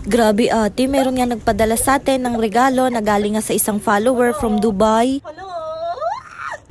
Grabe ate, meron nga nagpadala sa atin ng regalo na galing nga sa isang follower from Dubai.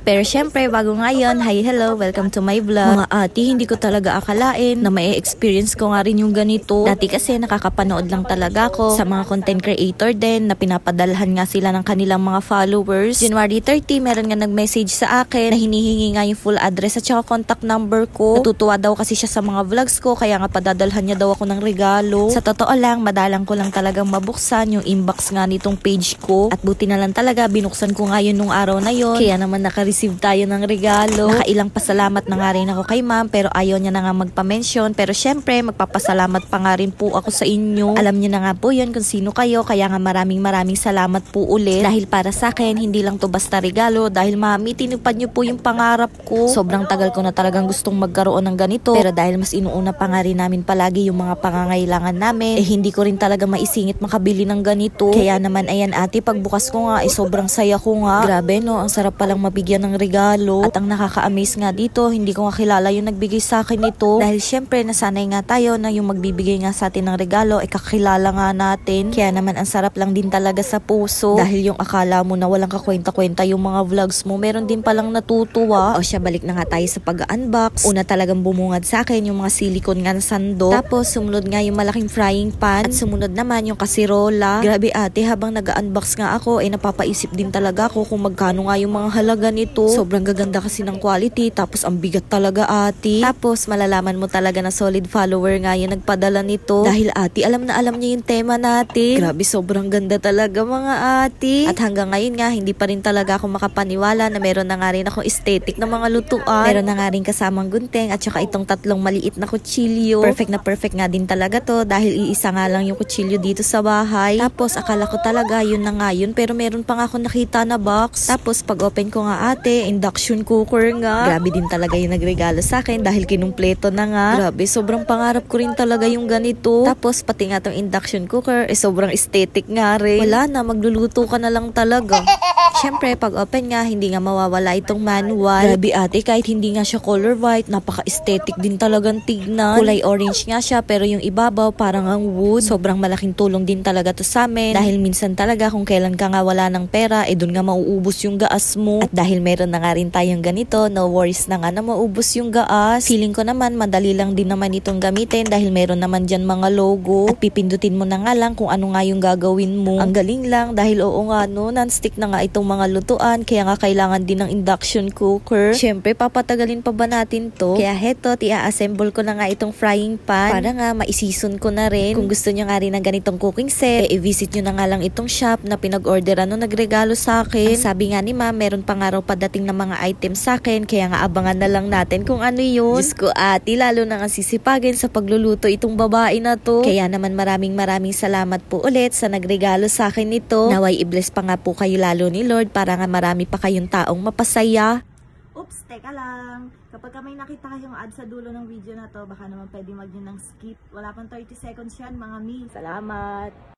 Pero syempre, bago ngayon, hi, hello, welcome to my vlog. Mga ate, hindi ko talaga akalain na may experience ko nga rin yung ganito. Dati kasi nakakapanood lang talaga ako sa mga content creator din na pinapadalhan nga sila ng kanilang mga followers. January 30, meron nga nag-message sa akin na hinihingi nga yung full address at saka contact number ko. Natutuwa daw kasi siya sa mga vlogs ko, kaya nga padadalhan niya daw ako ng regalo. Sa totoo lang, madalang ko lang talagang mabuksan yung inbox nga nitong page ko. At buti na lang talaga, binuksan ko nga yun nung araw na yun. Kaya naman naka-receive tayo ng regalo. Nakailang pasalamat na nga rin ako kay ma'am, pero ayaw niya na nga magpa-mention. Pero syempre, magpapasalamat pa nga rin po ako sa inyo. Alam niyo na nga po yun kung sino kayo, kaya nga maraming salamat po ulit. Dahil para sa akin, hindi lang to basta regalo. Dahil mami, tinupad niyo po yung pangarap ko. Sobrang tagal ko na talagang gustong magkaroon ng ganito. Pero dahil mas inuuna pa nga rin namin palagi yung mga pangangailangan namin, hindi ko rin talaga maisingit makabili ng ganito. Kaya naman, ayan ate, pagbukas ko nga, sobrang saya ko nga. Grabe no, ang sarap palang mabigyan ng regalo. At ang nakaka-amaze nga dito, hindi ko nga kilala yung nagbigay sa akin nito. Dahil syempre, nasanay nga tayo na yung magbibigay nga sa atin ng regalo ay kakilala nga natin. Kaya naman ang sarap lang din talaga sa puso. Dahil yung akala mo na walang kakwenta-kwenta yung mga vlogs mo, meron din palang natutuwa. O siya, balik na nga tayo sa pag-unbox. Una talagang bumungad sa akin yung mga silicone nga na sando. Tapos sumunod nga yung malaking frying pan. At sumunod naman yung kasirola. Grabe ate, habang nag-unbox nga ako, napapaisip din talaga ako kung magkano nga yung mga halaga nito. Sobrang gaganda kasi ng quality, tapos ang bigat talaga ate. Tapos malalaman mo talaga na solid follower nga yung nagpadala nito. Dahil ate, alam na alam niya yung tema natin. Grabe, sobrang ganda talaga mga ate. At hanggang ngayon nga, hindi pa rin talaga ako makapaniwala na meron na nga rin akong aesthetic na mga lutuan. Meron na nga rin kasamang gunting at saka itong tatlong maliit na kutsilyo. Perfect nga din talaga to dahil iisa nga lang yung kutsilyo dito sa bahay. Tapos akala ko talaga yun na nga yun, pero meron pa nga ako nakita na box. Tapos pag open ko nga ate, induction cooker nga. Grabe din talaga yung nagregalo sa akin dahil kinumpleto na nga. Grabe, sobrang pangarap ko rin talaga yung ganito. Tapos pati nga tong induction cooker, sobrang aesthetic nga rin. Wala na, magluluto ka na lang talaga. Syempre, pag open nga, hindi nga mawawala itong manual. Grabe ate, kahit hindi nga siya color white, napaka-aesthetic din talagang tignan. Kulay orange nga siya, pero yung ibabaw parang ang wood. Sobrang malaking tulong din talaga to sa amin. Dahil minsan talaga kung kailan ka nga wala ng pera, dun nga mauubos yung gaas mo. At dahil meron na nga rin tayong ganito, no worries na nga na maubos yung gaas. Feeling ko naman, madali lang din naman itong gamitin dahil meron naman dyan mga logo. At pipindutin mo na nga lang kung ano nga yung gagawin mo. Ang galing lang dahil oo nga no, non-stick na nga itong mga lutuan, kaya nga kailangan din ng induction cooker. Syempre, papatagalin pa ba natin to? Kaya heto, i-assemble ko na nga itong frying pan para nga maisison ko na rin. Kung gusto nyo nga rin ng ganitong cooking set, i-visit nyo na nga lang itong shop na pinag-orderan nung nagregalo sa akin. Ang sabi nga ni ma'am, meron pa nga raw padating na mga items sa akin, kaya nga abangan na lang natin kung ano yun. Diyos ko ate, lalo na nga sisipagin sa pagluluto itong babae na to. Kaya naman maraming salamat po ulit sa nagregalo sa akin nito. Naway i-bless pa nga po kayo lalo ni Lord para nga marami pa kayong taong mapasaya. Oops, teka lang. Kapag may nakita kayong ad sa dulo ng video na to, baka naman pwede mag-yun ng skip. Wala pang 30 seconds yan mga mi. Salamat!